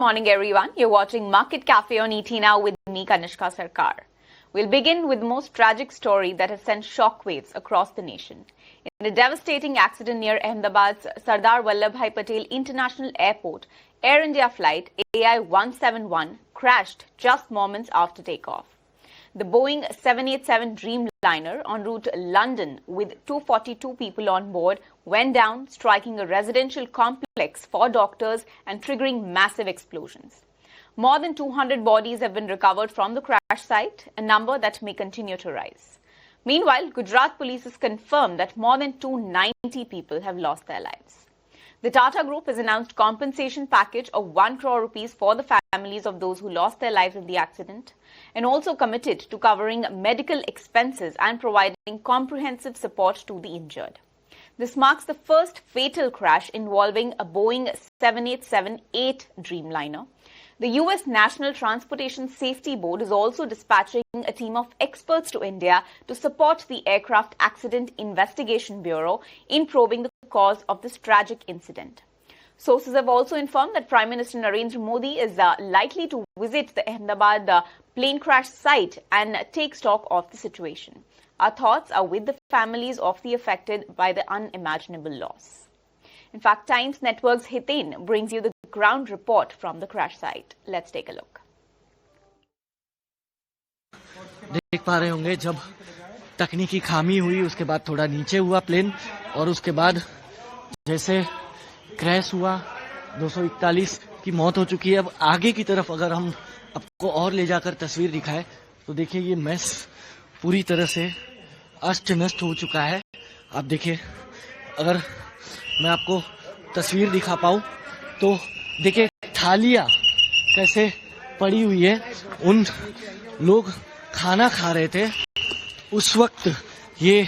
Morning everyone, you're watching Market Cafe on ET Now with me Kanishka Sarkar. We'll begin with the most tragic story that has sent shockwaves across the nation. In a devastating accident near Ahmedabad's Sardar Vallabhbhai Patel International Airport, Air India flight AI-171 crashed just moments after takeoff. The Boeing 787 Dreamliner en route to London with 242 people on board went down, striking a residential complex for doctors and triggering massive explosions. More than 200 bodies have been recovered from the crash site, a number that may continue to rise. Meanwhile, Gujarat police has confirmed that more than 290 people have lost their lives. The Tata Group has announced compensation package of 1 crore rupees for the families of those who lost their lives in the accident, and also committed to covering medical expenses and providing comprehensive support to the injured. This marks the first fatal crash involving a Boeing 787-8 Dreamliner. The US National Transportation Safety Board is also dispatching a team of experts to India to support the Aircraft Accident Investigation Bureau in probing the cause of this tragic incident. Sources have also informed that Prime Minister Narendra Modi is likely to visit the Ahmedabad plane crash site and take stock of the situation. Our thoughts are with the families of the affected by the unimaginable loss. In fact, Times Network's Hiten brings you the ground report from the crash site. Let's take a look. देख पा रहे होंगे जब तकनीकी खामी हुई उसके बाद थोड़ा नीचे हुआ प्लेन और उसके बाद जैसे क्रैश हुआ 241 की मौत हो चुकी है। अब आगे की तरफ अगर हम आपको और ले जाकर तस्वीर दिखाएं तो देखिए ये मैस पूरी तरह से अस्त नष्ट हो चुका है। आप देखिए अगर मैं आपको तस्वीर दिखा पाऊं तो देखिए थालियां कैसे पड़ी हुई है। उन लोग खाना खा रहे थे उस वक्त ये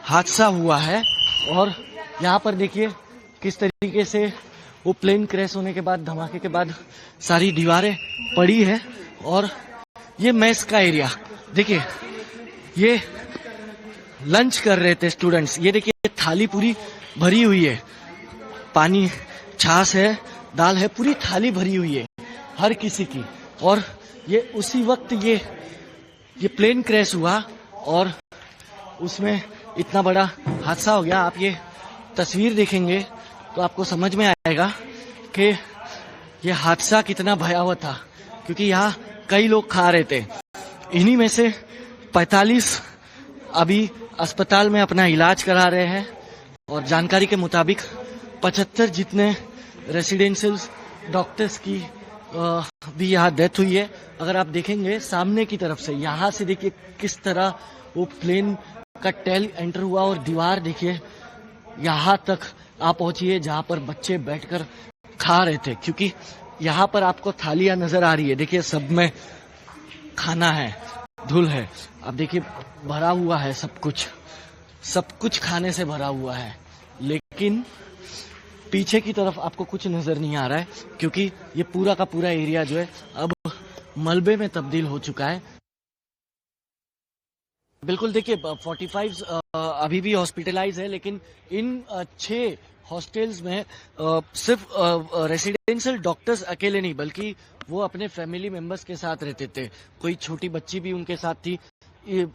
हादसा हुआ है और यहाँ पर देखिए किस तरीके से वो प्लेन क्रैश होने के बाद धमाके के बाद सारी दीवारें पड़ी है। और ये मेस का एरिया देखिए, ये लंच कर रहे थे स्टूडेंट्स। ये देखिए थाली पूरी भरी हुई है, पानी छाछ है, दाल है, पूरी थाली भरी हुई है हर किसी की। और ये उसी वक्त ये प्लेन क्रैश हुआ और उसमें इतना बड़ा हादसा हो गया। आप ये तस्वीर देखेंगे तो आपको समझ में आएगा कि ये हादसा कितना भयावह था, क्योंकि यहाँ कई लोग खा रहे थे। इन्हीं में से 45 अभी अस्पताल में अपना इलाज करा रहे हैं और जानकारी के मुताबिक 75 जितने रेसिडेंशियल डॉक्टर्स की भी यहाँ डेथ हुई है। अगर आप देखेंगे सामने की तरफ से, यहाँ से देखिए किस तरह वो प्लेन का टेल एंटर हुआ और दीवार देखिए यहाँ तक आप पहुंचिए जहाँ पर बच्चे बैठकर खा रहे थे, क्योंकि यहाँ पर आपको थालियां नजर आ रही है। देखिए सब में खाना है, धूल है। आप देखिए भरा हुआ है, सब कुछ खाने से भरा हुआ है, लेकिन पीछे की तरफ आपको कुछ नजर नहीं आ रहा है, क्योंकि ये पूरा का पूरा एरिया जो है अब मलबे में तब्दील हो चुका है। बिल्कुल देखिए 45 अभी भी हॉस्पिटलाइज है, लेकिन इन 6 हॉस्टल्स में सिर्फ रेसिडेंशियल डॉक्टर्स अकेले नहीं बल्कि वो अपने फैमिली मेंबर्स के साथ रहते थे। कोई छोटी बच्ची भी उनके साथ थी।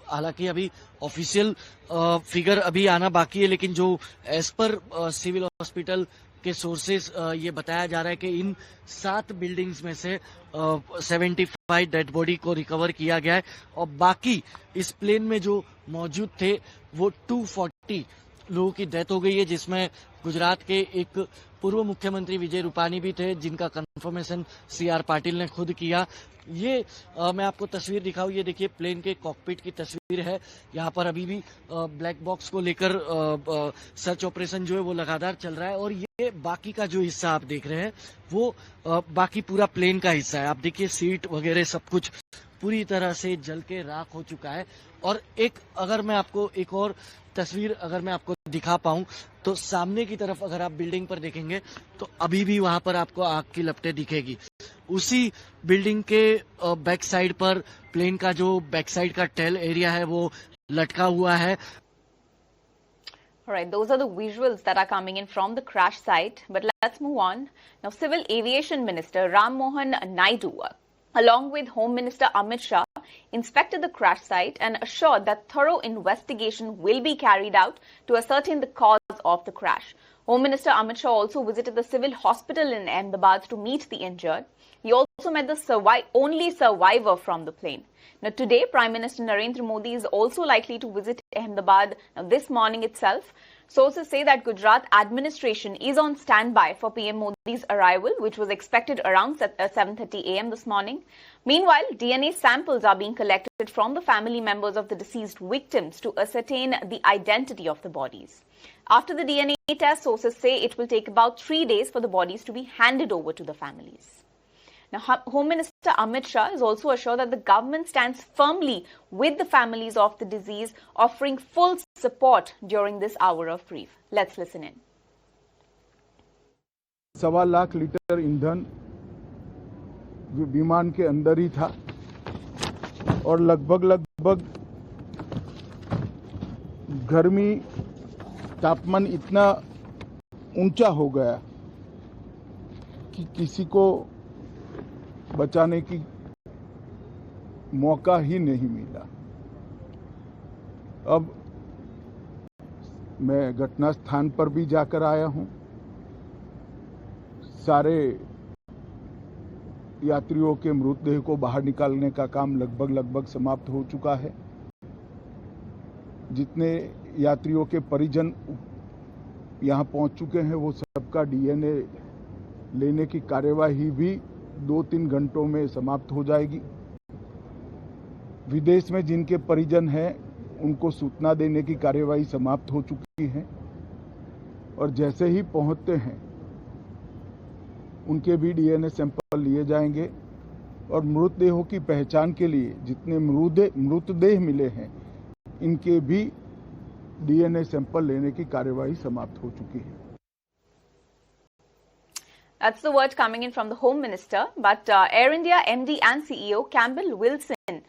हालांकि अभी ऑफिशियल फिगर अभी आना बाकी है, लेकिन जो एज पर सिविल हॉस्पिटल के सोर्सेज ये बताया जा रहा है कि इन 7 बिल्डिंग्स में से 75 डेड बॉडी को रिकवर किया गया है और बाकी इस प्लेन में जो मौजूद थे वो 240 लोगों की डेथ हो गई है, जिसमें गुजरात के एक पूर्व मुख्यमंत्री विजय रूपानी भी थे, जिनका कंफर्मेशन CR पाटिल ने खुद किया। ये मैं आपको तस्वीर दिखाऊं, ये देखिए प्लेन के कॉकपिट की तस्वीर है। यहाँ पर अभी भी ब्लैक बॉक्स को लेकर सर्च ऑपरेशन जो है वो लगातार चल रहा है और ये बाकी का जो हिस्सा आप देख रहे हैं वो बाकी पूरा प्लेन का हिस्सा है। आप देखिए सीट वगैरह सब कुछ पूरी तरह से जल के राख हो चुका है। और अगर मैं आपको एक और तस्वीर अगर मैं आपको दिखा पाऊं तो सामने की तरफ अगर आप बिल्डिंग पर देखेंगे तो अभी भी वहां पर आपको आग की लपटें दिखेगी। उसी बिल्डिंग के बैक साइड पर प्लेन का जो बैक साइड का टेल एरिया है वो लटका हुआ है। All right, those are the visuals that are coming in from the crash site. But let's move on. Now, Civil Aviation Minister Ram Mohan Naidu, along with Home Minister Amit Shah, inspected the crash site and assured that thorough investigation will be carried out to ascertain the cause of the crash. Home Minister Amit Shah also visited the civil hospital in Ahmedabad to meet the injured. He also met the only survivor from the plane. Now, today, Prime Minister Narendra Modi is also likely to visit Ahmedabad this morning itself. Sources say that Gujarat administration is on standby for PM Modi's arrival, which was expected around 7:30 a.m. this morning. Meanwhile, DNA samples are being collected from the family members of the deceased victims to ascertain the identity of the bodies. After the DNA test, sources say it will take about 3 days for the bodies to be handed over to the families. Now, Home Minister Amit Shah is also assured that the government stands firmly with the families of the deceased, offering full support during this hour of grief. Let's listen in. 1.25 lakh litre ईंधन विमान के अंदर ही था और लगभग गर्मी तापमान इतना ऊंचा हो गया कि किसी को बचाने की मौका ही नहीं मिला। अब मैं घटना स्थान पर भी जाकर आया हूं। सारे यात्रियों के मृतदेह को बाहर निकालने का काम लगभग समाप्त हो चुका है। जितने यात्रियों के परिजन यहां पहुंच चुके हैं वो सबका डीएनए लेने की कार्यवाही भी 2-3 घंटों में समाप्त हो जाएगी। विदेश में जिनके परिजन हैं उनको सूचना देने की कार्यवाही समाप्त हो चुकी है और जैसे ही पहुंचते हैं उनके भी डीएनए सैंपल लिए जाएंगे और मृतदेहों की पहचान के लिए जितने मृतदेह मिले हैं इनके भी डीएनए सैंपल लेने की कार्यवाही समाप्त हो चुकी है। That's the word coming in from the Home Minister. But Air India MD and CEO Campbell Wilson